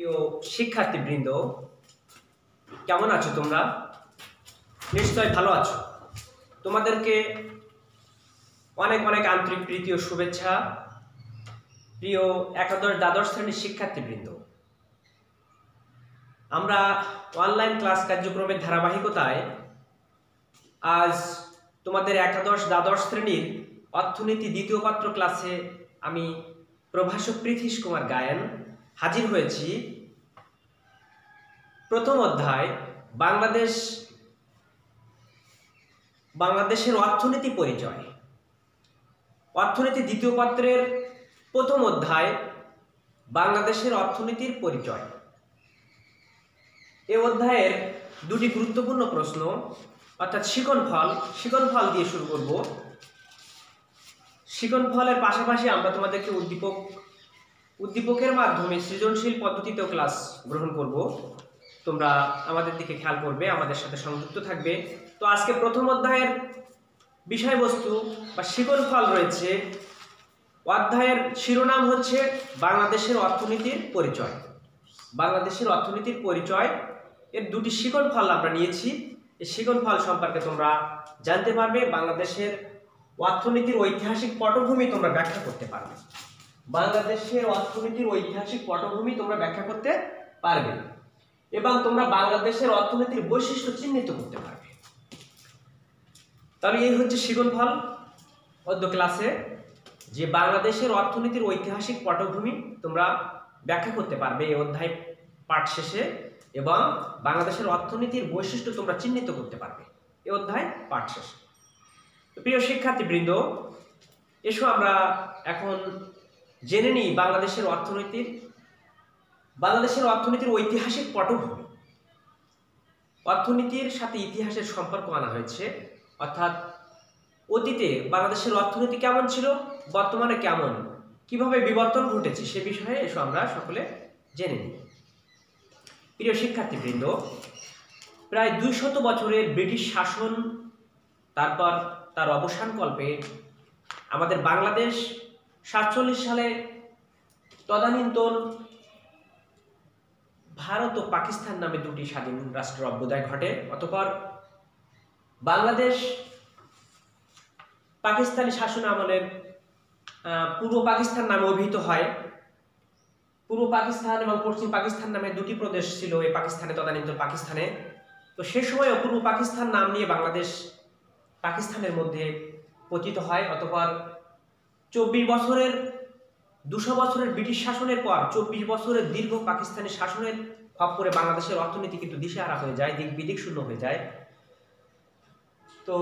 প্রিয় শিক্ষার্থীবৃন্দ, কেমন আছো তোমরা? নিশ্চয় ভালো আছো। তোমাদেরকে অনেক অনেক আন্তরিক প্রীতি ও শুভেচ্ছা। প্রিয় একাদশ দ্বাদশ শ্রেণীর শিক্ষার্থীবৃন্দ, আমরা অনলাইন ক্লাস কার্যক্রমের ধারাবাহিকতায় আজ তোমাদের একাদশ দ্বাদশ শ্রেণীর অর্থনীতি দ্বিতীয় পত্র ক্লাসে আমি প্রভাষক পৃথীশ কুমার গায়েন হাজির হয়েছি। প্রথম অধ্যায় বাংলাদেশের অর্থনীতি পরিচয়। অর্থনীতি দ্বিতীয় পত্রের প্রথম অধ্যায় বাংলাদেশের অর্থনীতির পরিচয়। এই অধ্যায়ের দুটি গুরুত্বপূর্ণ প্রশ্ন অর্থাৎ শিকনফল দিয়ে শুরু করব। শিকনফলের পাশাপাশি আমরা তোমাদেরকে উদ্দীপকের মাধ্যমে সৃজনশীল পদ্ধতিতেও ক্লাস গ্রহণ করব। তোমরা আমাদের দিকে খেয়াল করবে, আমাদের সাথে সংযুক্ত থাকবে। তো আজকে প্রথম অধ্যায়ের বিষয়বস্তু বা শিকনফল রয়েছে। অধ্যায়ের শিরোনাম হচ্ছে বাংলাদেশের অর্থনীতির পরিচয়। বাংলাদেশের অর্থনীতির পরিচয় এর দুটি শিকনফল আমরা নিয়েছি। এই শিকনফল সম্পর্কে তোমরা জানতে পারবে। বাংলাদেশের অর্থনীতির ঐতিহাসিক পটভূমি তোমরা ব্যাখ্যা করতে পারবে। বাংলাদেশের অর্থনীতির ঐতিহাসিক পটভূমি তোমরা ব্যাখ্যা করতে পারবে এবং তোমরা বাংলাদেশের অর্থনীতির বৈশিষ্ট্য চিহ্নিত করতে পারবে। তাহলে এই হচ্ছে শিকনফল অদ্য ক্লাসে, যে বাংলাদেশের অর্থনীতির ঐতিহাসিক পটভূমি তোমরা ব্যাখ্যা করতে পারবে এই অধ্যায় পাঠ শেষে, এবং বাংলাদেশের অর্থনীতির বৈশিষ্ট্য তোমরা চিহ্নিত করতে পারবে এই অধ্যায় পাঠ শেষে। প্রিয় শিক্ষার্থীবৃন্দ, এসো আমরা এখন জেনে নিই বাংলাদেশের অর্থনীতির ঐতিহাসিক পটভূমি। অর্থনীতির সাথে ইতিহাসের সম্পর্ক আনা হয়েছে, অর্থাৎ অতীতে বাংলাদেশের অর্থনীতি কেমন ছিল, বর্তমানে কেমন, কিভাবে বিবর্তন ঘটেছে সে বিষয়ে এসো আমরা সকলে জেনে নিই। প্রিয় শিক্ষার্থীবৃন্দ, প্রায় 200 বছরের ব্রিটিশ শাসন, তারপর তার অবসানকল্পে আমাদের বাংলাদেশ 47 সালে তদানীন্তন ভারত ও পাকিস্তান নামে দুটি স্বাধীন রাষ্ট্রের অভ্যুদয় ঘটে। অতঃপর বাংলাদেশ পাকিস্তানি শাসন আমলের পূর্ব পাকিস্তান নামে অভিহিত হয়। পূর্ব পাকিস্তান এবং পশ্চিম পাকিস্তান নামে দুটি প্রদেশ ছিল এই পাকিস্তানে, তদানীন্তন পাকিস্তানে। তো সে সময় পূর্ব পাকিস্তান নাম নিয়ে বাংলাদেশ পাকিস্তানের মধ্যে পতিত হয়। অতঃপর 200 বছরের ব্রিটিশ শাসনের পর 24 বছরের দীর্ঘ পাকিস্তানি শাসনের খপ্পরে বাংলাদেশের অর্থনীতি কিন্তু দিশেহারা হয়ে যায়, দিক বিদিক শূন্য হয়ে যায়। তো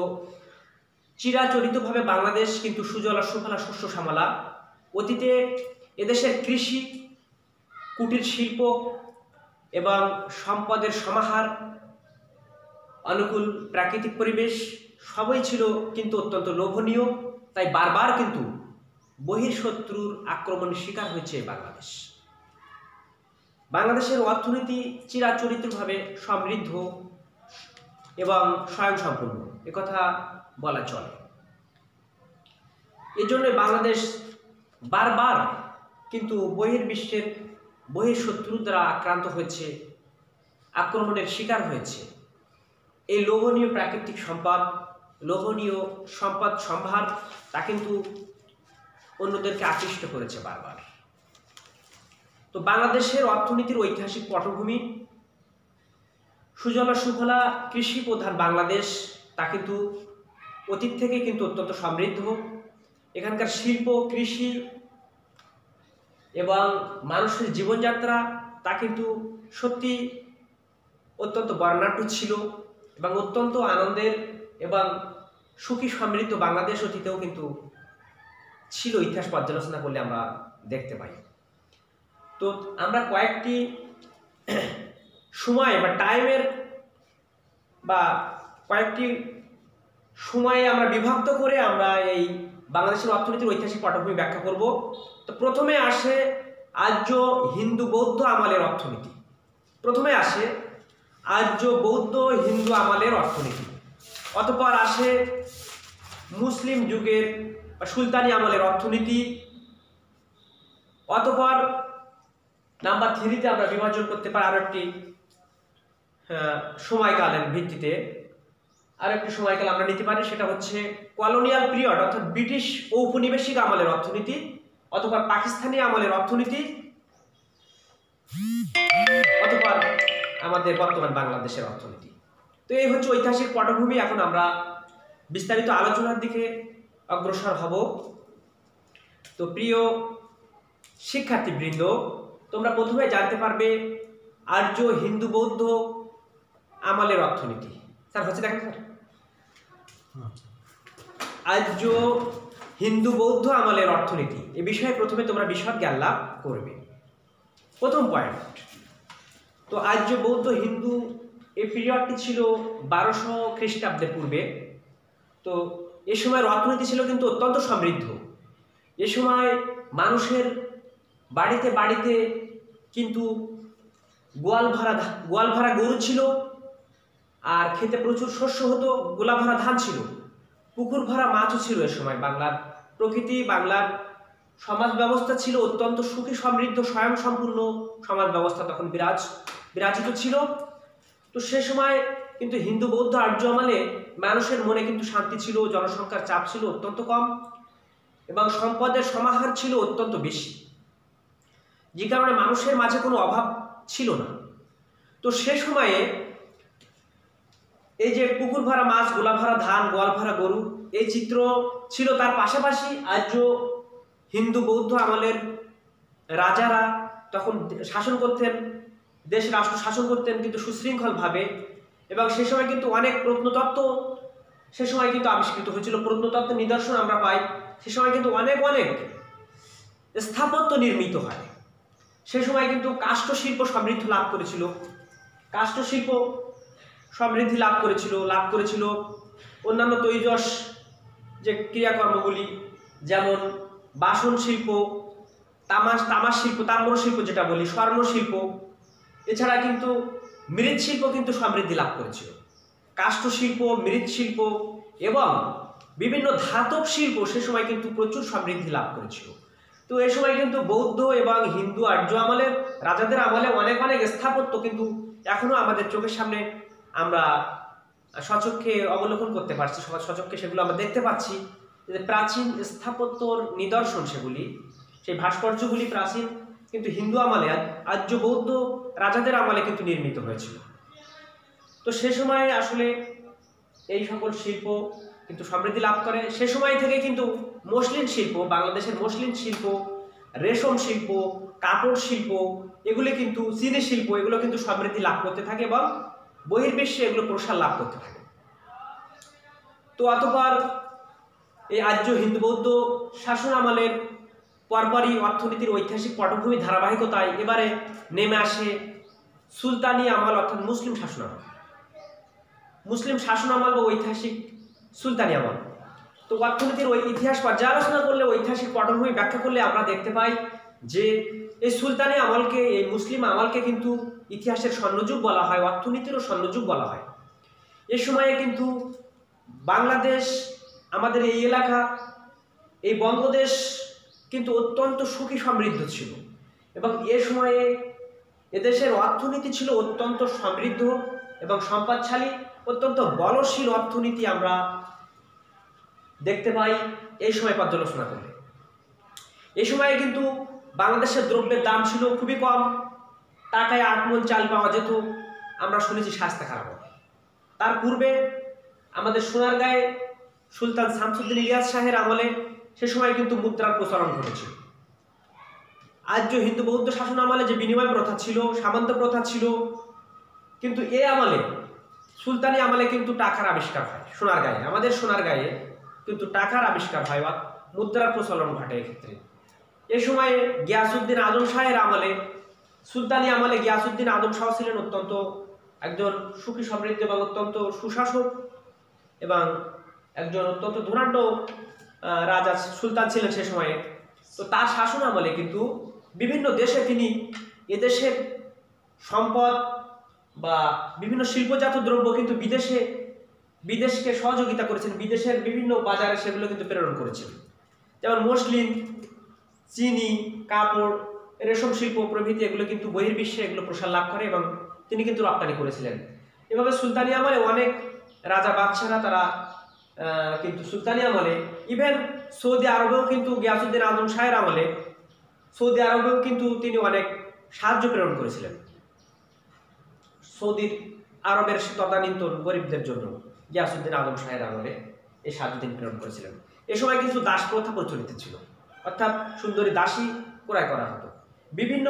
চিরাচরিতভাবে বাংলাদেশ কিন্তু সুজলা সুফলা শস্য শ্যামলা। অতীতে এদেশের কৃষি, কুটির শিল্প এবং সম্পদের সমাহার, অনুকূল প্রাকৃতিক পরিবেশ সবই ছিল কিন্তু অত্যন্ত লোভনীয়। তাই বারবার কিন্তু বহিঃশত্রুর আক্রমণের শিকার হয়েছে বাংলাদেশের অর্থনীতি চিরাচরিতভাবে সমৃদ্ধ এবং স্বয়ংসম্পূর্ণ, একথা বলা চলে। এজন্য বাংলাদেশ বারবার কিন্তু বহিঃশত্রুর দ্বারা আক্রান্ত হয়েছে, আক্রমণের শিকার হয়েছে। এই লোভনীয় প্রাকৃতিক সম্পদ, লোভনীয় সম্পদ সম্ভার তা কিন্তু অন্যদেরকে আকৃষ্ট করেছে বারবার। তো বাংলাদেশের অর্থনীতির ঐতিহাসিক পটভূমি, সুজলা সুফলা কৃষি প্রধান বাংলাদেশ তা কিন্তু অতীত থেকে কিন্তু অত্যন্ত সমৃদ্ধ। এখানকার শিল্প, কৃষি এবং মানুষের জীবনযাত্রা তা কিন্তু সত্যি অত্যন্ত বর্ণাঢ্য ছিল এবং অত্যন্ত আনন্দের এবং সুখী সমৃদ্ধ বাংলাদেশ অতীতেও কিন্তু ছিল। ইতিহাস পর্যালোচনা করলে আমরা দেখতে পাই। তো আমরা কয়েকটি সময় বা টাইমের বা কয়েকটি সময়ে আমরা বিভক্ত করে আমরা এই বাংলাদেশের অর্থনীতির ঐতিহাসিক পটভূমি ব্যাখ্যা করব। তো প্রথমে আসে আর্য হিন্দু বৌদ্ধ আমলের অর্থনীতি। অতঃপর আসে মুসলিম যুগের বা সুলতানি আমলের অর্থনীতি। অতঃপর নাম্বার 3-তে আমরা বিভাজন করতে পারি আরো একটি সময়কালের ভিত্তিতে। আর একটি সময়কাল আমরা নিতে পারি, সেটা হচ্ছে কলোনিয়াল পিরিয়ড, অর্থাৎ ব্রিটিশ ঔপনিবেশিক আমলের অর্থনীতি অথবা পাকিস্তানি আমলের অর্থনীতি অথবা আমাদের বর্তমান বাংলাদেশের অর্থনীতি। তো এই হচ্ছে ঐতিহাসিক পটভূমি। এখন আমরা বিস্তারিত আলোচনার দিকে অগ্রসর হব। তো প্রিয় শিক্ষার্থীবৃন্দ, তোমরা প্রথমে জানতে পারবে আর্য হিন্দু বৌদ্ধ আমলের অর্থনীতি। স্যার হচ্ছে দেখেন স্যার, আর্য হিন্দু বৌদ্ধ আমলের অর্থনীতি এ বিষয়ে প্রথমে তোমরা বিশদ জ্ঞান লাভ করবে। প্রথম পয়েন্ট, তো আর্য বৌদ্ধ হিন্দু এই পিরিয়ডটি ছিল 1200 খ্রিস্টাব্দের পূর্বে। তো এ সময়ের অর্থনীতি ছিল কিন্তু অত্যন্ত সমৃদ্ধ। এ সময় মানুষের বাড়িতে বাড়িতে কিন্তু গোয়াল ভরা গরু ছিল, আর খেতে প্রচুর শস্য হতো, গোলা ভরা ধান ছিল, পুকুর ভরা মাছও ছিল। এ সময় বাংলার প্রকৃতি, বাংলার সমাজ ব্যবস্থা ছিল অত্যন্ত সুখী সমৃদ্ধ স্বয়ংসম্পূর্ণ সমাজ ব্যবস্থা তখন বিরাজিত ছিল। তো সে সময় কিন্তু হিন্দু বৌদ্ধ আর্য আমলে মানুষের মনে কিন্তু শান্তি ছিল, জনসংখ্যার চাপ ছিল অত্যন্ত কম এবং সম্পদের সমাহার ছিল অত্যন্ত বেশি, যে কারণে মানুষের মাঝে কোনো অভাব ছিল না। তো সে সময়ে এই যে পুকুর ভরা মাছ, গোলা ভরা ধান, গোয়াল ভরা গরু, এই চিত্র ছিল। তার পাশাপাশি আর্য হিন্দু বৌদ্ধ আমলের রাজারা তখন শাসন করতেন, দেশ রাষ্ট্র শাসন করতেন কিন্তু সুশৃঙ্খলভাবে। এবং সে সময় কিন্তু অনেক প্রত্নতত্ত্ব সে সময় কিন্তু আবিষ্কৃত হয়েছিল। প্রত্নতত্ত্বের নিদর্শন আমরা পাই। সে সময় কিন্তু অনেক স্থাপত্য নির্মিত হয়। সে সময় কিন্তু কাষ্ঠ শিল্প সমৃদ্ধি লাভ করেছিল। কাষ্ঠ শিল্প সমৃদ্ধি লাভ করেছিল অন্যান্য তৈজস যে ক্রিয়াকর্মগুলি, যেমন বাসন শিল্প, তামার শিল্প, তাম্র শিল্প যেটা বলি, স্বর্ণ শিল্প, এছাড়া কিন্তু মৃৎশিল্প কিন্তু সমৃদ্ধি লাভ করেছিল। কাষ্ঠ শিল্প, মৃৎশিল্প এবং বিভিন্ন ধাতব শিল্প সে সময় কিন্তু প্রচুর সমৃদ্ধি লাভ করেছিল। তো এই সময় কিন্তু বৌদ্ধ এবং হিন্দু আর্য আমলের রাজাদের আমলে অনেক স্থাপত্য কিন্তু এখনো আমাদের চোখের সামনে আমরা সচক্ষে অবলোকন করতে পারছি, সচক্ষে সেগুলো আমরা দেখতে পাচ্ছি। যে প্রাচীন স্থাপত্যর নিদর্শন সেগুলি, সেই ভাস্কর্যগুলি প্রাচীন কিন্তু হিন্দু আমলে, আর্য বৌদ্ধ রাজাদের আমলে কিন্তু নির্মিত হয়েছিল। তো সে সময় আসলে এই সকল শিল্প কিন্তু সমৃদ্ধি লাভ করে। সে সময় থেকে কিন্তু মসলিন শিল্প, বাংলাদেশের মসলিন শিল্প, রেশম শিল্প, কাপড় শিল্প, এগুলি কিন্তু চিনি শিল্প, এগুলো কিন্তু সমৃদ্ধি লাভ করতে থাকে এবং বহির্বিশ্বে এগুলো প্রসার লাভ করতে থাকে। তো অতঃপর এই আর্য হিন্দু বৌদ্ধ শাসন আমলের পরপরই অর্থনীতির ঐতিহাসিক পটভূমি ধারাবাহিকতায় এবারে নেমে আসে সুলতানি আমল, অর্থাৎ মুসলিম শাসন আমল। মুসলিম শাসন আমল বা ঐতিহাসিক সুলতানি আমল। তো অর্থনীতির ওই ইতিহাস পর্যালোচনা করলে, ঐতিহাসিক পটভূমি ব্যাখ্যা করলে আমরা দেখতে পাই যে এই সুলতানি আমলকে, এই মুসলিম আমলকে কিন্তু ইতিহাসের স্বর্ণযুগ বলা হয়, অর্থনীতিরও স্বর্ণযুগ বলা হয়। এ সময়ে কিন্তু বাংলাদেশ, আমাদের এই এলাকা, এই বঙ্গদেশ কিন্তু অত্যন্ত সুখী সমৃদ্ধ ছিল এবং এ সময়ে এদেশের অর্থনীতি ছিল অত্যন্ত সমৃদ্ধ এবং সম্পদশালী, অত্যন্ত বলশীল অর্থনীতি আমরা দেখতে পাই এই সময় পর্যালোচনা করলে। এই সময়ে কিন্তু বাংলাদেশের দ্রব্যের দাম ছিল খুবই কম, টাকায় 8 মণ চাল পাওয়া যেত। আমরা শুনেছি স্বাস্থ্য খারাপ হবে। তার পূর্বে আমাদের সোনারগাঁয়ে সুলতান শামসুদ্দিন ইলিয়াস শাহের আমলে সে সময় কিন্তু মুদ্রার প্রচলন ঘটেছিল। আর্য হিন্দু বৌদ্ধ শাসন আমলে যে বিনিময় প্রথা ছিল, সামন্ত প্রথা ছিল, কিন্তু এ আমলে সুলতানি আমলে কিন্তু টাকার আবিষ্কার হয় সোনারগাঁয়ে। আমাদের সোনারগাঁয়ে কিন্তু টাকার আবিষ্কার হয় বা মুদ্রার প্রচলন ঘটে। এক্ষেত্রে এ সময়ে গিয়াসউদ্দিন আজম শাহের আমলে, সুলতানি আমলে গিয়াসউদ্দিন আজম শাহ ছিলেন অত্যন্ত একজন সুখী সমৃদ্ধ এবং অত্যন্ত সুশাসক এবং একজন অত্যন্ত ধনাঢ্য রাজা সুলতান ছিলেন সে সময়ে। তো তার শাসন আমলে কিন্তু বিভিন্ন দেশে তিনি এদেশের সম্পদ বা বিভিন্ন শিল্পজাত দ্রব্য কিন্তু বিদেশকে সহযোগিতা করেছেন, বিদেশের বিভিন্ন বাজারে সেগুলো কিন্তু প্রেরণ করেছেন। যেমন মসলিন, চিনি, কাপড়, রেশম শিল্প প্রভৃতি এগুলো কিন্তু বহির্বিশ্বে এগুলো প্রসার লাভ করে এবং তিনি কিন্তু রপ্তানি করেছিলেন। এভাবে সুলতানি আমলে অনেক রাজা বাদশাহরা তারা কিন্তু সুলতানি আমলে ইভেন সৌদি আরবেও কিন্তু গিয়াসউদ্দিন আজম শাহের আমলে সৌদি আরবেও কিন্তু তিনি অনেক সাহায্য প্রেরণ করেছিলেন সৌদি আরবের তদানীন্তন গরিবদের জন্য। গিয়াসউদ্দিন আজম শাহের আমলে এই সাহায্য তিনি প্রেরণ করেছিলেন। এ সময় কিন্তু দাস প্রথা প্রচলিত ছিল, অর্থাৎ সুন্দরী দাসী ক্রয় করা হতো। বিভিন্ন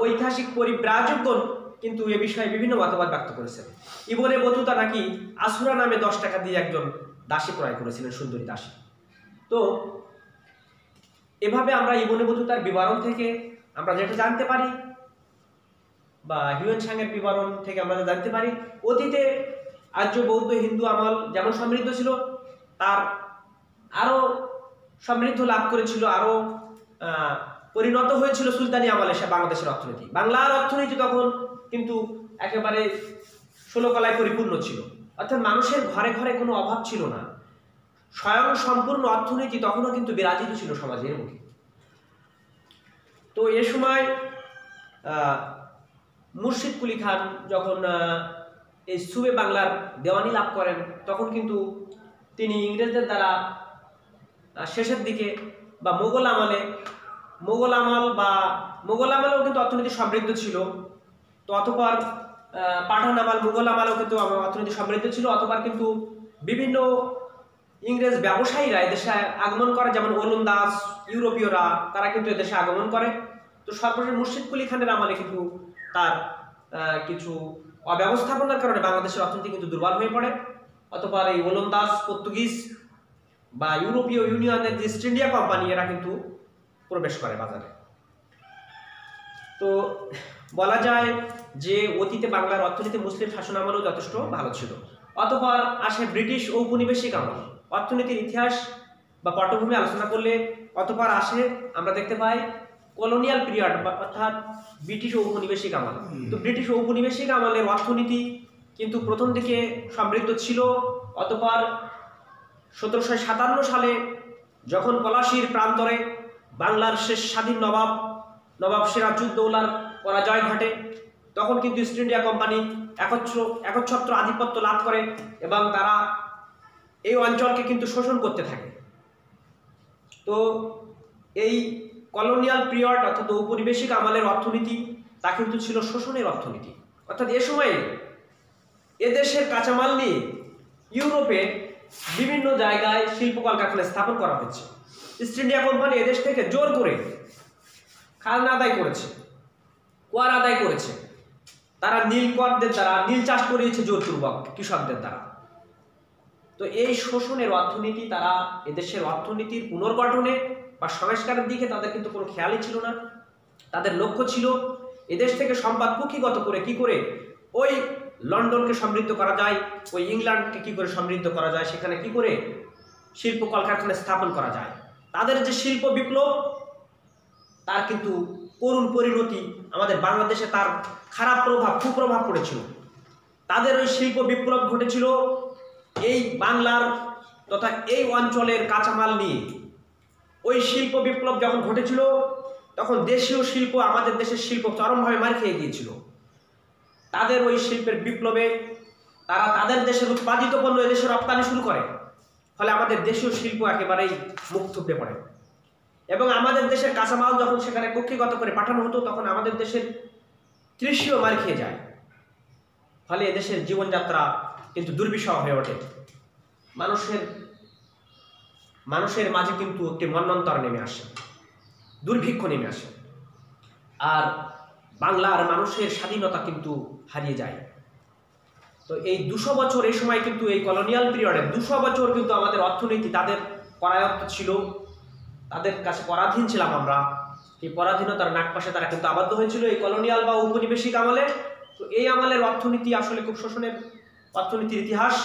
ঐতিহাসিক পরিব্রাজকগণ কিন্তু এ বিষয়ে বিভিন্ন মতবাদ ব্যক্ত করেছেন। ইবনে বতুতা নাকি আসুরা নামে 10 টাকা দিয়ে একজন দাসী ক্রয় করেছিলেন, সুন্দরী দাসী। তো এভাবে আমরা ইবনে বতুতার বিবরণ থেকে আমরা যেটা জানতে পারি বা হিউয়েন সাংয়ের বিবরণ থেকে আমরা জানতে পারি, অতীতে আর্য বৌদ্ধ হিন্দু আমল যেমন সমৃদ্ধ ছিল, তার আরো সমৃদ্ধ লাভ করেছিল, আরো পরিণত হয়েছিল সুলতানি আমলে সে বাংলাদেশের অর্থনীতি। বাংলার অর্থনীতি তখন কিন্তু একেবারে 16 কলায় পরিপূর্ণ ছিল, অর্থাৎ মানুষের ঘরে ঘরে কোনো অভাব ছিল না। স্বয়ং সম্পূর্ণ অর্থনীতি তখনও কিন্তু বিরাজিত ছিল সমাজের মুখে। তো এ সময় মুর্শিদ কুলি খান যখন এই সুবে বাংলার দেওয়ানি লাভ করেন, তখন কিন্তু তিনি ইংরেজদের দ্বারা শেষের দিকে বা মোগল আমলেও কিন্তু অর্থনীতি সমৃদ্ধ ছিল। তো অতঃপর পাঠান আমল, মুঘল আমলেও কিন্তু অর্থনীতি সমৃদ্ধ ছিল। অতঃপর কিন্তু বিভিন্ন ইংরেজ ব্যবসায়ীরা এদেশে আগমন করে, যেমন ওলন্দাজ, ইউরোপীয়রা, তারা কিন্তু এদেশে আগমন করে। তো সর্বশেষ মুর্শিদ কুলি খানের আমলে কিন্তু তার কিছু অব্যবস্থাপনার কারণে বাংলাদেশের অর্থনীতি কিন্তু দুর্বল হয়ে পড়ে। অতঃপর এই ওলন্দাজ, পর্তুগিজ বা ইউরোপীয় ইউনিয়নের যে ইস্ট ইন্ডিয়া কোম্পানি, এরা কিন্তু প্রবেশ করে বাজারে। তো বলা যায় যে অতীতে বাংলার অর্থনীতি মুসলিম শাসন আমলেও যথেষ্ট ভালো ছিল। অতঃপর আসে ব্রিটিশ ঔপনিবেশিক আমল। অর্থনীতির ইতিহাস বা পটভূমি আলোচনা করলে অতঃপর আসে আমরা দেখতে পাই কলোনিয়াল পিরিয়ড, অর্থাৎ ব্রিটিশ ঔপনিবেশিক আমল। তো ব্রিটিশ ঔপনিবেশিক আমলের অর্থনীতি কিন্তু প্রথম দিকে সমৃদ্ধ ছিল। অতঃপর 1757 সালে যখন পলাশীর প্রান্তরে বাংলার শেষ স্বাধীন নবাব সিরাজউদ্দৌলার পরাজয় ঘটে, তখন কিন্তু ইস্ট ইন্ডিয়া কোম্পানি একচ্ছত্র আধিপত্য লাভ করে এবং তারা এই অঞ্চলকে কিন্তু শোষণ করতে থাকে। তো এই কলোনিয়াল পিরিয়ড অর্থাৎ ঔপনিবেশিক আমলের অর্থনীতি তা কিন্তু ছিল শোষণের অর্থনীতি। অর্থাৎ এ সময়ে এদেশের কাঁচামাল নিয়ে ইউরোপে বিভিন্ন জায়গায় শিল্প কলকারখানা স্থাপন করা হয়েছে। ইস্ট ইন্ডিয়া কোম্পানি এদেশ থেকে জোর করে খাজনা আদায় করেছে, কর আদায় করেছে। তারা নীল করদের দ্বারা নীল চাষ করিয়েছে জোরপূর্বক কৃষকদের দ্বারা। তো এই শোষণের অর্থনীতি, তারা এদেশের অর্থনীতির পুনর্গঠনে বা সংস্কারের দিকে তাদের কিন্তু কোনো খেয়ালই ছিল না। তাদের লক্ষ্য ছিল এদেশ থেকে সম্পদ কুক্ষিগত করে কি করে ওই লন্ডনকে সমৃদ্ধ করা যায়, ওই ইংল্যান্ডকে কি করে সমৃদ্ধ করা যায়, সেখানে কি করে শিল্প কলকারখানা স্থাপন করা যায়। তাদের যে শিল্প বিপ্লব, তার কিন্তু করুণ পরিণতি আমাদের বাংলাদেশে তার খারাপ কুপ্রভাব পড়েছিল। তাদের ওই শিল্প বিপ্লব ঘটেছিল এই বাংলার তথা এই অঞ্চলের কাঁচামাল নিয়ে। ওই শিল্প বিপ্লব যখন ঘটেছিল, তখন দেশীয় শিল্প, আমাদের দেশের শিল্প চরমভাবে মার খেয়ে গিয়েছিল। তাদের ওই শিল্পের বিপ্লবে তারা তাদের দেশের উৎপাদিত পণ্য এদেশে রপ্তানি শুরু করে, ফলে আমাদের দেশীয় শিল্প একেবারেই মুখ থুবড়ে পড়ে এবং আমাদের দেশের কাঁচামাল যখন সেখানে কক্ষিগত করে পাঠানো হতো, তখন আমাদের দেশের কৃষিও মার খেয়ে যায়। ফলে এদেশের জীবনযাত্রা কিন্তু দুর্বিষহ হয়ে ওঠে। মানুষের মাঝে কিন্তু একটি মন্বন্তর নেমে আসে, দুর্ভিক্ষ নেমে আসে, আর বাংলার মানুষের স্বাধীনতা কিন্তু হারিয়ে যায়। তো এই 200 বছর, এই সময় কিন্তু এই কলোনিয়াল পিরিয়ডে 200 বছর কিন্তু আমাদের অর্থনীতি তাদের করায়ত্ত ছিল, তাদের কাছে পরাধীন ছিলাম আমরা। এই পরাধীনতার নাগপাশে তারা কিন্তু আবদ্ধ হয়েছিল এই কলোনিয়াল বা ঔপনিবেশিক আমলে। তো এই আমলের অর্থনীতি আসলে খুব শোষণের অর্থনীতির ইতিহাস।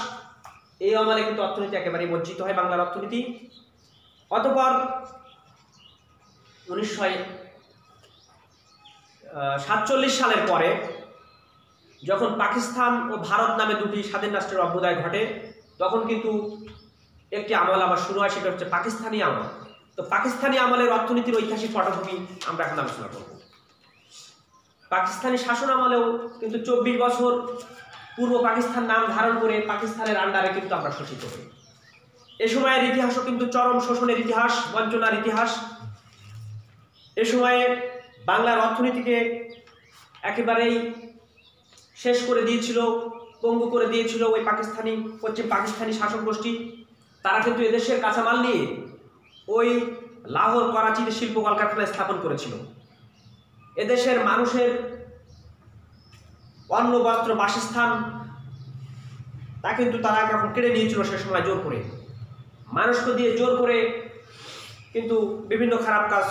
এই আমলে কিন্তু অর্থনীতি একেবারে বঞ্চিত হয় বাংলার অর্থনীতি। অতঃপর 1947 সালের পরে যখন পাকিস্তান ও ভারত নামে দুটি স্বাধীন রাষ্ট্রের অভ্যুদয় ঘটে, তখন কিন্তু একটি আমল আবার শুরু হয়, সেটা হচ্ছে পাকিস্তানি আমল। তো পাকিস্তানি আমলের অর্থনীতির ঐতিহাসিক পটভূমি আমরা এখন আলোচনা করব। পাকিস্তানি শাসন আমলেও কিন্তু 24 বছর পূর্ব পাকিস্তান নাম ধারণ করে পাকিস্তানের আন্ডারে কিন্তু আমরা শোষিত হই। এ সময়ের ইতিহাসও কিন্তু চরম শোষণের ইতিহাস, বঞ্চনার ইতিহাস। এ সময়ে বাংলার অর্থনীতিকে একেবারেই শেষ করে দিয়েছিল, পঙ্গু করে দিয়েছিল ওই পশ্চিম পাকিস্তানি শাসক গোষ্ঠী। তারা কিন্তু এদেশের কাঁচামাল নিয়ে ওই লাহোর, করাচিতে শিল্প কলকারখানা স্থাপন করেছিল। এদেশের মানুষের অন্ন, বস্ত্র, বাসস্থান তা কিন্তু তারা এখন কেড়ে নিয়েছিল সে সময় জোর করে। মানুষকে দিয়ে জোর করে কিন্তু বিভিন্ন খারাপ কাজ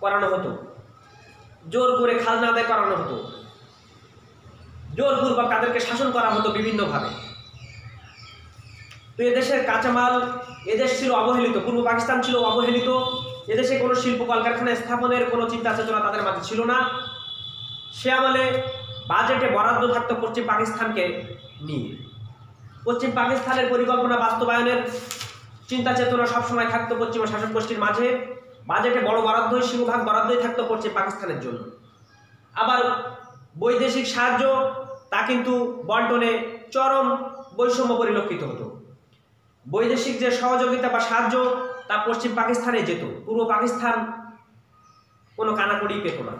করানো হতো, জোর করে খাজনা আদায় করানো হতো, জোরপূর্বক তাদেরকে শাসন করা হতো বিভিন্নভাবে। তো এদেশের কাঁচামাল, এদেশ ছিল অবহেলিত, পূর্ব পাকিস্তান ছিল অবহেলিত। এদেশে কোনো শিল্প কলকারখানা স্থাপনের কোনো চিন্তা চেতনা তাদের মাঝে ছিল না। সে আমলে বাজেটে বরাদ্দ থাকতো পশ্চিম পাকিস্তানকে নিয়ে। পশ্চিম পাকিস্তানের পরিকল্পনা বাস্তবায়নের চিন্তা চেতনা সবসময় থাকতো পশ্চিমা শাসক গোষ্ঠীর মাঝে। বাজেটে বড় বরাদ্দই, সিংহভাগ বরাদ্দই থাকতো পশ্চিম পাকিস্তানের জন্য। আবার বৈদেশিক সাহায্য তা কিন্তু বন্টনে চরম বৈষম্য পরিলক্ষিত হতো। বৈদেশিক যে সহযোগিতা বা সাহায্য তা পশ্চিম পাকিস্তানে যেত, পূর্ব পাকিস্তান কোনো কানাকড়ি পেত না।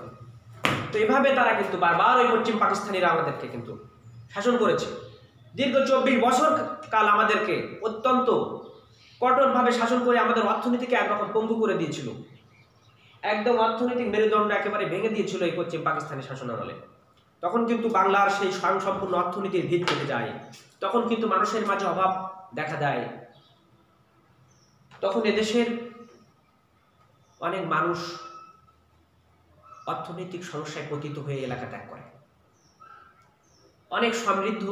তো এভাবে তারা কিন্তু বারবার ওই পশ্চিম পাকিস্তানিরা আমাদেরকে কিন্তু শাসন করেছে। দীর্ঘ 24 বছর কাল আমাদেরকে অত্যন্ত কঠোরভাবে শাসন করে আমাদের অর্থনীতিকে একরকম পঙ্গু করে দিয়েছিল। একদম অর্থনৈতিক মেরুদণ্ড একেবারে ভেঙে দিয়েছিল এই পশ্চিম পাকিস্তানি শাসন আমলে। তখন কিন্তু বাংলার সেই স্বয়ংসম্পূর্ণ অর্থনীতির ভিত কেটে যায়। তখন কিন্তু মানুষের মাঝে অভাব দেখা দেয়। তখন এদেশের অনেক মানুষ অর্থনৈতিক সমস্যায় পতিত হয়ে এলাকা ত্যাগ করে। অনেক সমৃদ্ধ,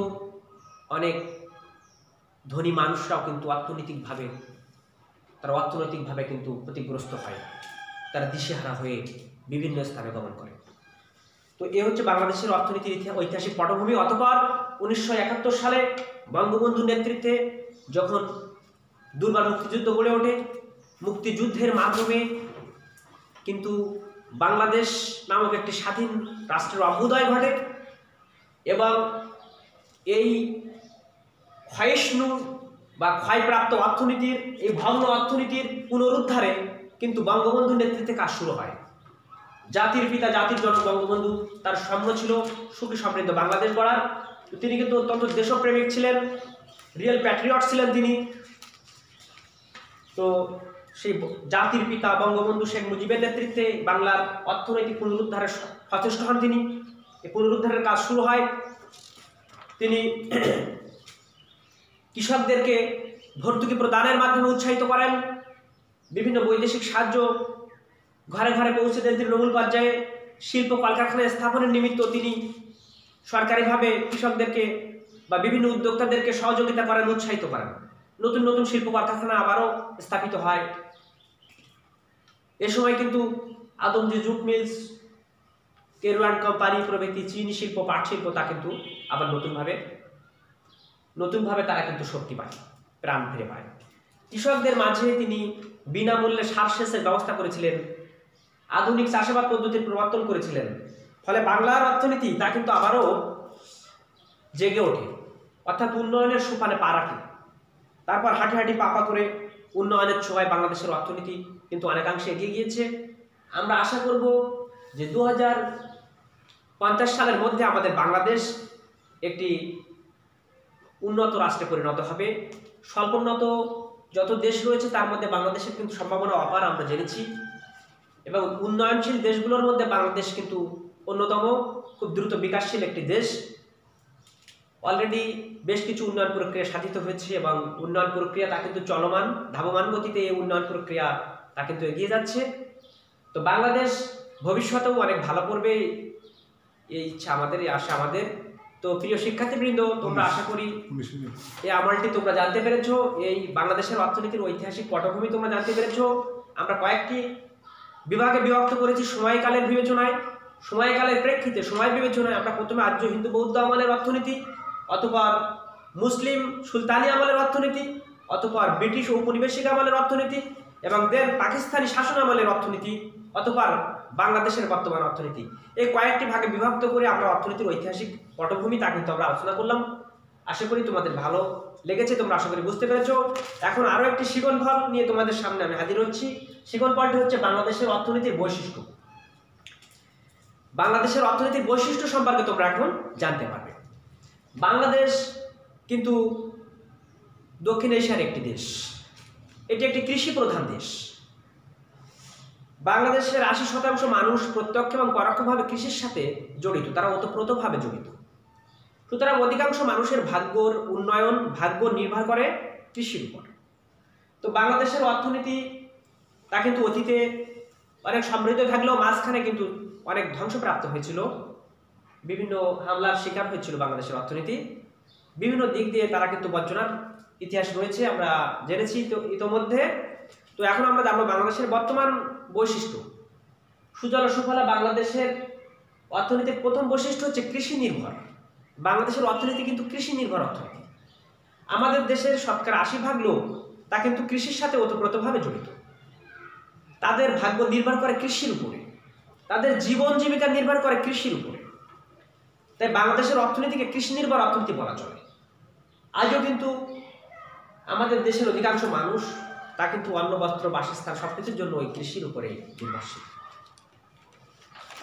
অনেক ধনী মানুষরাও কিন্তু অর্থনৈতিকভাবে কিন্তু ক্ষতিগ্রস্ত হয়। তারা দিশেহারা হয়ে বিভিন্ন স্থানে গমন করে। তো এ হচ্ছে বাংলাদেশের অর্থনীতির ঐতিহাসিক পটভূমি। অতঃপর 1971 সালে বঙ্গবন্ধুর নেতৃত্বে যখন দুর্বার মুক্তিযুদ্ধ গড়ে ওঠে, মুক্তিযুদ্ধের মাধ্যমে কিন্তু বাংলাদেশ নামক একটি স্বাধীন রাষ্ট্রের অভ্যুদয় ঘটে এবং এই ক্ষয়িষ্ণু বা ক্ষয়প্রাপ্ত অর্থনীতির, এই ভগ্ন অর্থনীতির পুনরুদ্ধারে কিন্তু বঙ্গবন্ধুর নেতৃত্বে কাজ শুরু হয়। জাতির পিতা, জাতির জনক বঙ্গবন্ধু, তার স্বপ্ন ছিল সুখী সমৃদ্ধ বাংলাদেশ গড়ার। তিনি কিন্তু অত্যন্ত দেশপ্রেমিক ছিলেন, রিয়েল প্যাট্রিয়ট ছিলেন তিনি। তো সেই জাতির পিতা বঙ্গবন্ধু শেখ মুজিবের নেতৃত্বে বাংলার অর্থনৈতিক পুনরুদ্ধারের সচেষ্ট হন তিনি। এই পুনরুদ্ধারের কাজ শুরু হয়। তিনি কৃষকদেরকে ভর্তুকি প্রদানের মাধ্যমে উৎসাহিত করেন। বিভিন্ন বৈদেশিক সাহায্য ঘরে ঘরে পৌঁছে দেন তৃণমূল পর্যায়ে। শিল্প কলকারখানা স্থাপনের নিমিত্ত তিনি সরকারিভাবে কৃষকদেরকে বা বিভিন্ন উদ্যোক্তাদেরকে সহযোগিতা করেন, উৎসাহিত করেন। নতুন নতুন শিল্প কলকারখানা আবারও স্থাপিত হয়। এ সময় কিন্তু আদমজি জুট মিলস, কেরওয়ান কোম্পানি প্রভৃতি চিনি শিল্প, পাট শিল্প তা কিন্তু আবার নতুনভাবে তারা কিন্তু শক্তি পায়, প্রাণ ফিরে পায়। কৃষকদের মাঝে তিনি বিনামূল্যে সার সেচের ব্যবস্থা করেছিলেন, আধুনিক চাষাবাদ পদ্ধতির প্রবর্তন করেছিলেন। ফলে বাংলার অর্থনীতি তা কিন্তু আবারও জেগে ওঠে, অর্থাৎ উন্নয়নের সোপানে পা রাখে। তারপর হাঁটি হাঁটি পাপা করে উন্নয়নের ছোঁয়ায় বাংলাদেশের অর্থনীতি কিন্তু অনেকাংশে এগিয়ে গিয়েছে। আমরা আশা করব যে 2050 সালের মধ্যে আমাদের বাংলাদেশ একটি উন্নত রাষ্ট্রে পরিণত হবে। স্বল্পোন্নত যত দেশ রয়েছে তার মধ্যে বাংলাদেশের কিন্তু সম্ভাবনা অপার আমরা জেনেছি, এবং উন্নয়নশীল দেশগুলোর মধ্যে বাংলাদেশ কিন্তু অন্যতম খুব দ্রুত বিকাশশীল একটি দেশ। অলরেডি বেশ কিছু উন্নয়ন প্রক্রিয়া সাধিত হয়েছে এবং উন্নয়ন প্রক্রিয়া তা কিন্তু চলমান, ধাবমান গতিতে এই উন্নয়ন প্রক্রিয়া তা কিন্তু এগিয়ে যাচ্ছে। তো বাংলাদেশ ভবিষ্যতেও অনেক ভালো করবে, এই ইচ্ছা আমাদের, এই আশা আমাদের। তো প্রিয় শিক্ষার্থীবৃন্দ, তোমরা আশা করি এই আমলটি তোমরা জানতে পেরেছো, এই বাংলাদেশের অর্থনীতির ঐতিহাসিক পটভূমি তোমরা জানতে পেরেছো। আমরা কয়েকটি বিভাগে বিভক্ত করেছি সময়কালের বিবেচনায়, সময়কালের প্রেক্ষিতে, সময় বিবেচনায় আমরা প্রথমে আর্য হিন্দু বৌদ্ধ আমলের অর্থনীতি, অতঃপর মুসলিম সুলতানি আমলের অর্থনীতি, অতঃপর ব্রিটিশ ঔপনিবেশিক আমলের অর্থনীতি এবং দেন পাকিস্তানি শাসনামলের অর্থনীতি অথবা বাংলাদেশের বর্তমান অর্থনীতি, এই কয়েকটি ভাগে বিভক্ত করে আমরা অর্থনীতির ঐতিহাসিক পটভূমি তা কিন্তু আমরা আলোচনা করলাম। আশা করি তোমাদের ভালো লেগেছে, তোমরা আশা করি বুঝতে পেরেছো। এখন আরও একটি শিকনফল নিয়ে তোমাদের সামনে আমি হাজির হচ্ছি। শিকনফলটি হচ্ছে বাংলাদেশের অর্থনীতির বৈশিষ্ট্য। বাংলাদেশের অর্থনীতির বৈশিষ্ট্য সম্পর্কে তোমরা এখন জানতে পারবে। বাংলাদেশ কিন্তু দক্ষিণ এশিয়ার একটি দেশ, এটি একটি কৃষি প্রধান দেশ। বাংলাদেশের ৮০% মানুষ প্রত্যক্ষ এবং পরোক্ষভাবে কৃষির সাথে জড়িত, তারা ওতপ্রোতভাবে জড়িত। সুতরাং অধিকাংশ মানুষের ভাগ্যর উন্নয়ন ভাগ্য নির্ভর করে কৃষির উপর। তো বাংলাদেশের অর্থনীতি তা কিন্তু অতীতে অনেক সমৃদ্ধ থাকলেও মাঝখানে কিন্তু অনেক ধ্বংসপ্রাপ্ত হয়েছিল, বিভিন্ন হামলার শিকার হয়েছিল বাংলাদেশের অর্থনীতি। বিভিন্ন দিক দিয়ে তারা কিন্তু বঞ্চনার ইতিহাস রয়েছে, আমরা জেনেছি তো ইতোমধ্যে। তো এখন আমরা জানবো বাংলাদেশের বর্তমান বৈশিষ্ট্য। সুজলা সুফলা বাংলাদেশের অর্থনীতির প্রথম বৈশিষ্ট্য হচ্ছে কৃষি নির্ভর। বাংলাদেশের অর্থনীতি কিন্তু কৃষি নির্ভর অর্থনীতি। আমাদের দেশের শতকরা ৮০% লোক তা কিন্তু কৃষির সাথে ওতপ্রোতভাবে জড়িত। তাদের ভাগ্য নির্ভর করে কৃষির উপরে, তাদের জীবন জীবিকা নির্ভর করে কৃষির উপরে। তাই বাংলাদেশের অর্থনীতিকে কৃষি নির্ভর অর্থনীতি বলা চলে। আজও কিন্তু আমাদের দেশের অধিকাংশ মানুষ তা কিন্তু অন্ন বস্ত্র বাসস্থান সবকিছুর জন্য ওই কৃষির উপরে নির্ভরশীল।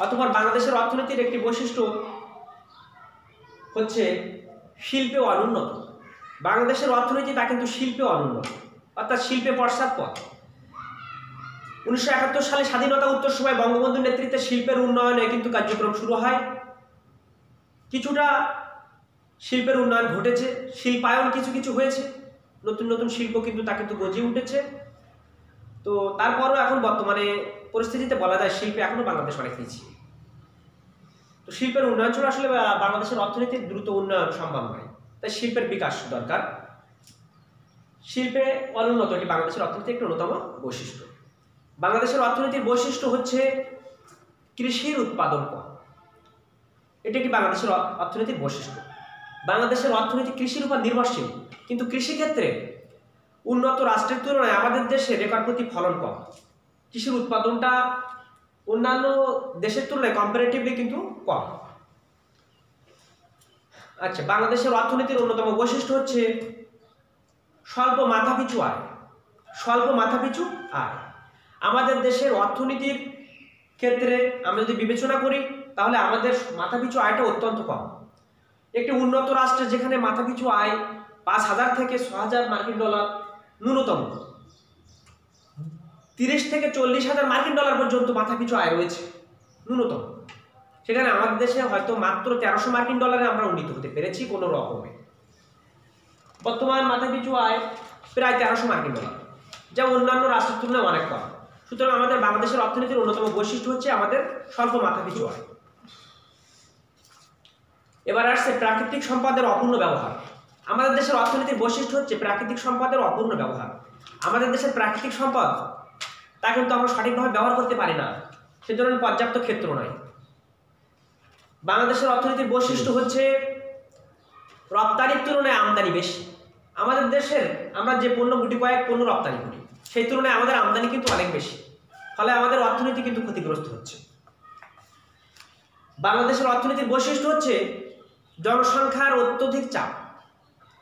অথবা বাংলাদেশের অর্থনীতির একটি বৈশিষ্ট্য হচ্ছে শিল্পে অনুন্নত। বাংলাদেশের অর্থনীতি তা কিন্তু শিল্পে অনুন্নত, অর্থাৎ শিল্পে পশ্চাৎপদ। 1971 সালে স্বাধীনতা উত্তর সময় বঙ্গবন্ধুর নেতৃত্বে শিল্পের উন্নয়নে কিন্তু কার্যক্রম শুরু হয়। কিছুটা শিল্পের উন্নয়ন ঘটেছে, শিল্পায়ন কিছু কিছু হয়েছে, নতুন নতুন শিল্প কিন্তু তা কিন্তু গজিয়ে উঠেছে। তো তারপরও এখন বর্তমানে পরিস্থিতিতে বলা যায় শিল্পে এখনো বাংলাদেশ অনেক পিছিয়ে। তো শিল্পের উন্নয়ন ছাড়া আসলে বাংলাদেশের অর্থনীতির দ্রুত উন্নয়ন সম্ভব নয়, তাই শিল্পের বিকাশ দরকার। শিল্পে অনুন্নত এটি বাংলাদেশের অর্থনীতির একটি অন্যতম বৈশিষ্ট্য। বাংলাদেশের অর্থনীতির বৈশিষ্ট্য হচ্ছে কৃষির উৎপাদন কম, এটি একটি বাংলাদেশের অর্থনীতির বৈশিষ্ট্য। বাংলাদেশের অর্থনীতি কৃষির উপর নির্ভরশীল, কিন্তু কৃষিক্ষেত্রে উন্নত রাষ্ট্রের তুলনায় আমাদের দেশে রেকর্ড প্রতি ফলন কম। কৃষির উৎপাদনটা অন্যান্য দেশের তুলনায় কম্পারেটিভলি কিন্তু কম। আচ্ছা, বাংলাদেশের অর্থনীতির অন্যতম বৈশিষ্ট্য হচ্ছে স্বল্প মাথাপিছু আয়। স্বল্প মাথাপিছু আয় আমাদের দেশের অর্থনীতির ক্ষেত্রে আমরা যদি বিবেচনা করি তাহলে আমাদের মাথাপিছু আয়টা অত্যন্ত কম। একটি উন্নত রাষ্ট্রে যেখানে মাথাপিছু আয় ৫,০০০ থেকে ৬,০০০ মার্কিন ডলার ন্যূনতম, ৩০ থেকে ৪০,০০০ মার্কিন ডলার পর্যন্ত মাথাপিছু আয় রয়েছে ন্যূনতম, সেখানে আমাদের দেশে হয়তো মাত্র ১৩০০ মার্কিন ডলারে আমরা উন্নীত হতে পেরেছি কোনো রকমে। বর্তমান মাথাপিছু আয় প্রায় ১৩০০ মার্কিন ডলার, যা অন্যান্য রাষ্ট্রের তুলনায় অনেক কম। সুতরাং আমাদের বাংলাদেশের অর্থনীতির অন্যতম বৈশিষ্ট্য হচ্ছে আমাদের স্বল্প মাথাপিছু আয়। এবার আসছে প্রাকৃতিক সম্পদের অপূর্ণ ব্যবহার। আমাদের দেশের অর্থনীতির বৈশিষ্ট্য হচ্ছে প্রাকৃতিক সম্পদের অপূর্ণ ব্যবহার। আমাদের দেশের প্রাকৃতিক সম্পদ তা কিন্তু আমরা সঠিকভাবে ব্যবহার করতে পারি না, সেজন্য পর্যাপ্ত ক্ষেত্র নয়। বাংলাদেশের অর্থনীতির বৈশিষ্ট্য হচ্ছে রপ্তানির তুলনায় আমদানি বেশি। আমাদের দেশের আমরা যে পণ্য গুটি কয়েক পণ্য রপ্তানি করি সেই তুলনায় আমাদের আমদানি কিন্তু অনেক বেশি, ফলে আমাদের অর্থনীতি কিন্তু ক্ষতিগ্রস্ত হচ্ছে। বাংলাদেশের অর্থনীতির বৈশিষ্ট্য হচ্ছে জনসংখ্যার অত্যধিক চাপ।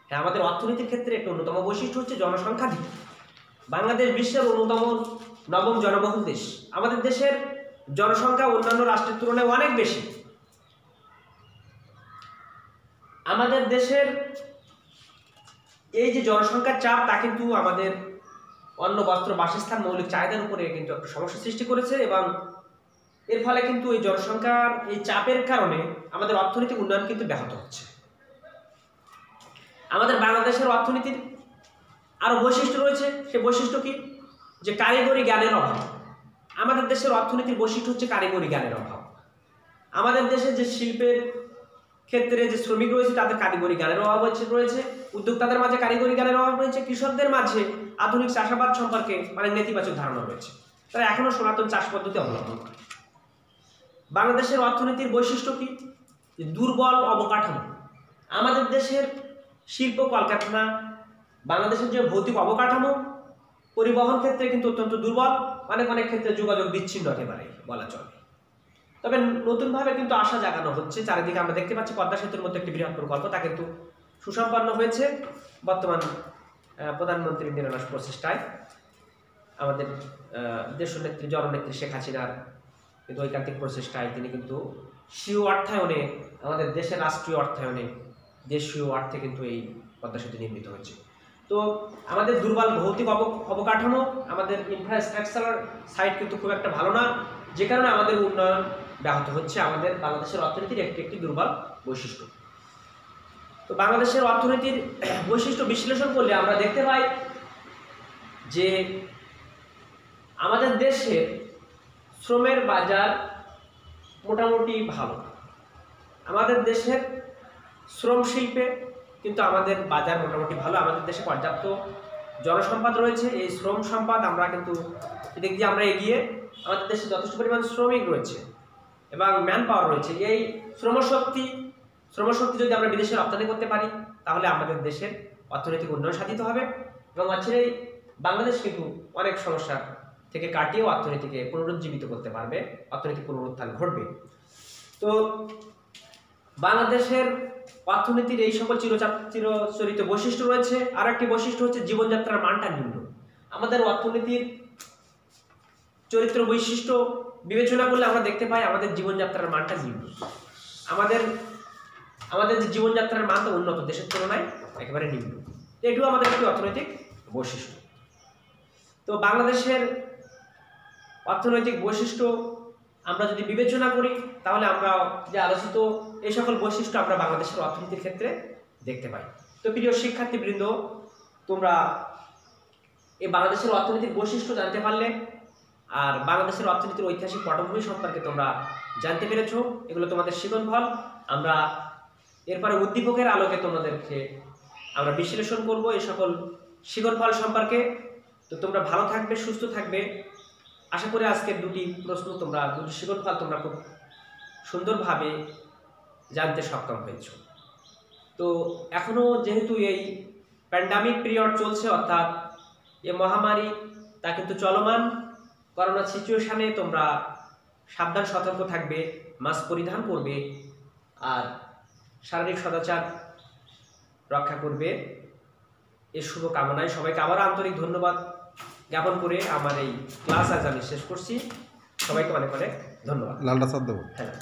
হ্যাঁ, আমাদের অর্থনীতির ক্ষেত্রে একটা অন্যতম বৈশিষ্ট্য হচ্ছে জনসংখ্যাধিক। বাংলাদেশ বিশ্বের অন্যতম নবম জনবহুল দেশ। আমাদের দেশের জনসংখ্যা অন্যান্য রাষ্ট্রের তুলনায় অনেক বেশি। আমাদের দেশের এই যে জনসংখ্যার চাপ তা কিন্তু আমাদের অন্ন বস্ত্র বাসস্থান মৌলিক চাহিদার উপরে কিন্তু একটা সমস্যা সৃষ্টি করেছে, এবং এর ফলে কিন্তু এই জনসংখ্যার এই চাপের কারণে আমাদের অর্থনৈতিক উন্নয়ন কিন্তু ব্যাহত হচ্ছে। আমাদের বাংলাদেশের অর্থনীতির আরো বৈশিষ্ট্য রয়েছে। সে বৈশিষ্ট্য কি? যে কারিগরি জ্ঞানের অভাব। আমাদের দেশের অর্থনীতির বৈশিষ্ট্য হচ্ছে কারিগরি জ্ঞানের অভাব। আমাদের দেশে যে শিল্পের ক্ষেত্রে যে শ্রমিক রয়েছে তাদের কারিগরি জ্ঞানের অভাব রয়েছে, উদ্যোক্তাদের মাঝে কারিগরি জ্ঞানের অভাব রয়েছে, কৃষকদের মাঝে আধুনিক চাষাবাদ সম্পর্কে অনেক নেতিবাচক ধারণা রয়েছে, তারা এখনো সনাতন চাষ পদ্ধতি অবলম্বন করে। বাংলাদেশের অর্থনীতির বৈশিষ্ট্য কি? দুর্বল অবকাঠামো। আমাদের দেশের শিল্প কলকারখানা, বাংলাদেশের যে ভৌতিক অবকাঠামো পরিবহন ক্ষেত্রে কিন্তু অত্যন্ত দুর্বল, অনেক ক্ষেত্রে যোগাযোগ বিচ্ছিন্ন একেবারে বলা চলে। তবে নতুনভাবে কিন্তু আশা জাগানো হচ্ছে। চারিদিকে আমরা দেখতে পাচ্ছি পদ্মা সেতুর মধ্যে একটি বৃহৎ প্রকল্প, তা কিন্তু সুসম্পন্ন হয়েছে বর্তমান প্রধানমন্ত্রীর নিরলস প্রচেষ্টায়। আমাদের দেশনেত্রী জননেত্রী শেখ হাসিনার কিন্তু ঐকান্তিক প্রচেষ্টায় তিনি কিন্তু স্বীয় অর্থায়নে, আমাদের দেশের রাষ্ট্রীয় অর্থায়নে, দেশীয় অর্থে কিন্তু এই পদ্মা সেতু নির্মিত হয়েছে। তো আমাদের দুর্বল ভৌতিক অবকাঠামো, আমাদের ইনফ্রাস্ট্রাকচার সাইট কিন্তু খুব একটা ভালো না, যে কারণে আমাদের উন্নয়ন ব্যাহত হচ্ছে। আমাদের বাংলাদেশের অর্থনীতির একটি দুর্বল বৈশিষ্ট্য। তো বাংলাদেশের অর্থনীতির বৈশিষ্ট্য বিশ্লেষণ করলে আমরা দেখতে পাই যে আমাদের দেশের শ্রমের বাজার মোটামুটি ভালো। আমাদের দেশের শ্রম শিল্পে কিন্তু আমাদের বাজার মোটামুটি ভালো। আমাদের দেশে পর্যাপ্ত জনসম্পদ রয়েছে। এই শ্রম সম্পদ আমরা কিন্তু এদিক দিয়ে আমরা এগিয়ে, আমাদের দেশে যথেষ্ট পরিমাণ শ্রমিক রয়েছে এবং ম্যান পাওয়ার রয়েছে। এই শ্রমশক্তি যদি আমরা বিদেশে রপ্তানি করতে পারি, তাহলে আমাদের দেশের অর্থনৈতিক উন্নয়ন সাধিত হবে এবং অচিরেই বাংলাদেশ কিন্তু অনেক সমস্যা থেকে কাটিয়ে অর্থনীতিকে পুনরুজ্জীবিত করতে পারবে, অর্থনৈতিক পুনরুত্থান ঘটবে। তো বাংলাদেশের অর্থনীতির এই সকল চিরচরিত বৈশিষ্ট্য রয়েছে। আর একটি বৈশিষ্ট্য হচ্ছে জীবনযাত্রার মানটা নিম্ন। আমাদের অর্থনীতির চরিত্র বৈশিষ্ট্য বিবেচনা করলে আমরা দেখতে পাই আমাদের জীবনযাত্রার মানটা নিম্ন। আমাদের যে জীবনযাত্রার মান তো উন্নত দেশের তুলনায় একেবারে নিম্ন। এটিও আমাদের একটি অর্থনৈতিক বৈশিষ্ট্য। তো বাংলাদেশের অর্থনৈতিক বৈশিষ্ট্য আমরা যদি বিবেচনা করি, তাহলে আমরা যে আলোচিত এই সকল বৈশিষ্ট্য আমরা বাংলাদেশের অর্থনীতির ক্ষেত্রে দেখতে পাই। তো প্রিয় শিক্ষার্থীবৃন্দ, তোমরা এই বাংলাদেশের অর্থনীতির বৈশিষ্ট্য জানতে পারলে আর বাংলাদেশের অর্থনীতির ঐতিহাসিক পটভূমি সম্পর্কে তোমরা জানতে পেরেছো। এগুলো তোমাদের শিক্ষণফল। আমরা এরপরে উদ্দীপকের আলোকে তোমাদেরকে আমরা বিশ্লেষণ করব এই সকল শিক্ষণফল সম্পর্কে। তো তোমরা ভালো থাকবে, সুস্থ থাকবে। আশা করি আজকের দুটি শিক্ষণফল তোমরা খুব সুন্দরভাবে জানতে সক্ষম হয়েছ। তো এখনও যেহেতু এই প্যান্ডামিক পিরিয়ড চলছে, অর্থাৎ এই মহামারী তা কিন্তু চলমান। করোনা সিচুয়েশনে তোমরা সাবধান সতর্ক থাকবে, মাস্ক পরিধান করবে আর শারীরিক সদাচার রক্ষা করবে। এই শুভ কামনায় সবাইকে আবার আন্তরিক ধন্যবাদ জ্ঞাপন করে আমার এই ক্লাস আজ আমি শেষ করছি। সবাইকে অনেক ধন্যবাদ। লালটা সাদ দেবো। হ্যাঁ।